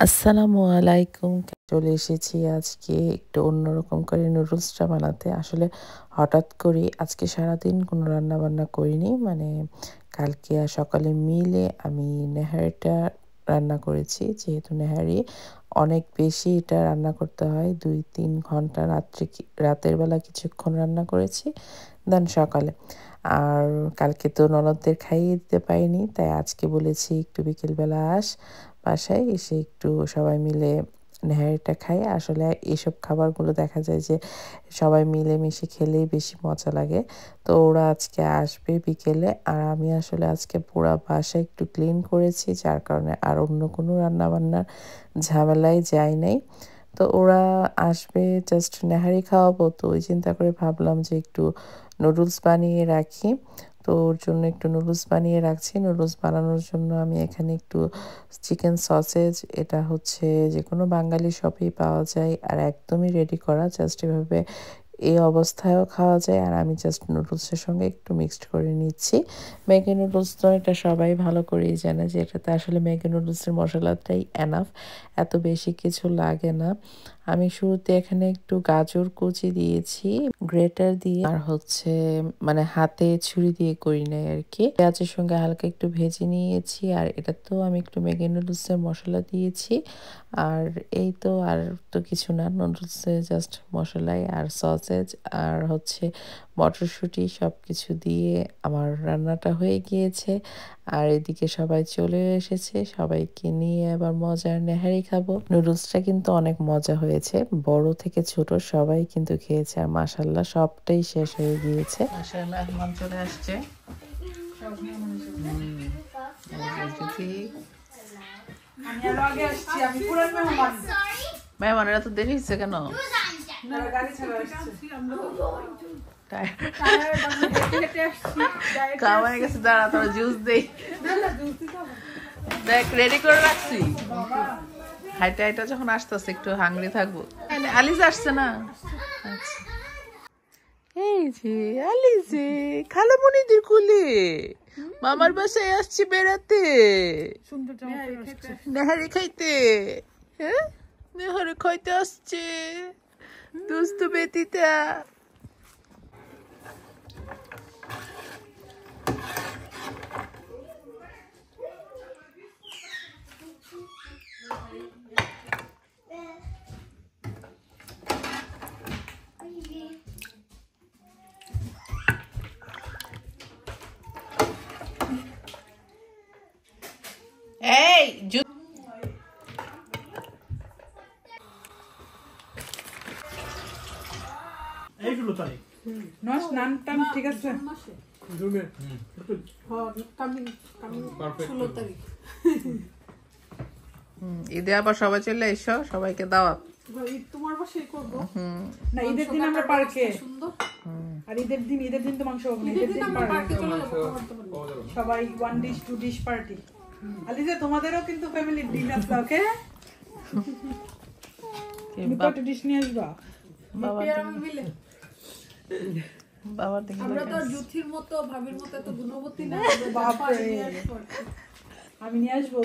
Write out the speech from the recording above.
আসসালামু আলাইকুম। চলে এসেছি আজকে একটু অন্যরকম করে নুডলসটা বানাতে। আসলে হঠাৎ করে আজকে সারাদিন কোনো রান্নাবান্না করিনি। কালকে আর সকালে মিলে আমি নেহারিটা রান্না করেছি। যেহেতু নেহারি অনেক বেশি এটা রান্না করতে হয়। ২-৩ ঘন্টা রাতের বেলা কিছুক্ষণ রান্না করেছি, দেন সকালে। আর কালকে তো ননদদের খাইয়ে দিতে পারিনি। তাই আজকে বলেছি একটু বিকেলবেলা বাসায় এসে একটু সবাই মিলে নেহারিটা খাই। আসলে এসব খাবারগুলো দেখা যায় যে সবাই মিলেমিশে খেলেই বেশি মজা লাগে। তো ওরা আজকে আসবে বিকেলে। আর আমি আসলে আজকে পুরা বাসা একটু ক্লিন করেছি, যার কারণে আর অন্য কোনো রান্নাবান্নার ঝামেলায় যাই নাই। তো ওরা আসবে, জাস্ট নেহারি খাওয়াবো, তো ওই চিন্তা করে ভাবলাম যে একটু নুডলস বানিয়ে রাখি। তো ওর জন্য একটু নুডলস বানিয়ে রাখছি। নুডলস বানানোর জন্য আমি এখানে একটু চিকেন সসেজ, এটা হচ্ছে যেকোনো বাঙালি শপেই পাওয়া যায় আর একদমই রেডি করা, জাস্ট এভাবে এই অবস্থায়ও খাওয়া যায়। আর আমি জাস্ট নুডলসের সঙ্গে একটু মিক্সড করে নিচ্ছি। ম্যাগি নুডলস তো এটা সবাই ভালো করেই জানে যে এটাতে আসলে ম্যাগি নুডলসের মশলাটাই এনাফ, এত বেশি কিছু লাগে না। আমি শুরুতে এখানে একটু গাজর কুচি দিয়েছি গ্রেটার দিয়ে, আর হচ্ছে হাতে ছুরি দিয়ে করি নাই আর কি। পেঁয়াজের সঙ্গে হালকা একটু ভেজে নিয়েছি। আর এটা তো আমি একটু ম্যাগি নুডলসের মশলা দিয়েছি। আর এই তো, আর তো কিছু না, নুডলসে জাস্ট মশলাই আর সসেজ আর হচ্ছে মটরশুঁটি সব কিছু দিয়ে আমার রান্নাটা হয়ে গিয়েছে। আর এদিকে সবাই চলে এসেছে, সবাইকে নিয়ে আবার মজার নেহারি খাবো। নুডলসটা কিন্তু অনেক মজা হয়েছে, বড় থেকে ছোট সবাই কিন্তু খেয়েছে। আর মাশাআল্লাহ সবটাই শেষ হয়ে গিয়েছে। বাসায় মেহমান চলে আসছে। মেহমানেরা তো দেরি হচ্ছে কেন? কামাই গেছে, দাঁড়া তোরা জুস দেই। দেখ রেডি করে রাখছি, হাইটা হাইটা যখন আসতেছে একটু হাংরি থাকবো। আলিজ আসছে না? আচ্ছা, এই যে আলিজে খালামণিদের কুলে মামার বাসায় আসছি বেড়াতে, নেহারি খাইতে। হ্যাঁ, নেহারি খাইতে আসছে দুস্তু বেতিটা। এই এইগুলো তাই নস নাম টাম ঠিক আছে জুমে ঈদে আবার সবাই চলে এসো, সবাইকে দাওয়াত। তোমার বাসায় করব না, ঈদের দিন আমরা পার্কে, আর ঈদের দিন তো মাংস হবে না, ঈদের দিন পার্কে চলে যাব, সবাই 1 ডিশ 2 ডিশ পার্টি। আলিজা তোমাদেরও কিন্তু ফ্যামিলি ডিন আছে, ওকে? কত ডিশ নিয়ে আসবা? বাবার দিকে আমরা তো জুথির মতো ভাবির মতো এত গুণবতী না। বাবা, আমি নিয়ে আসবো।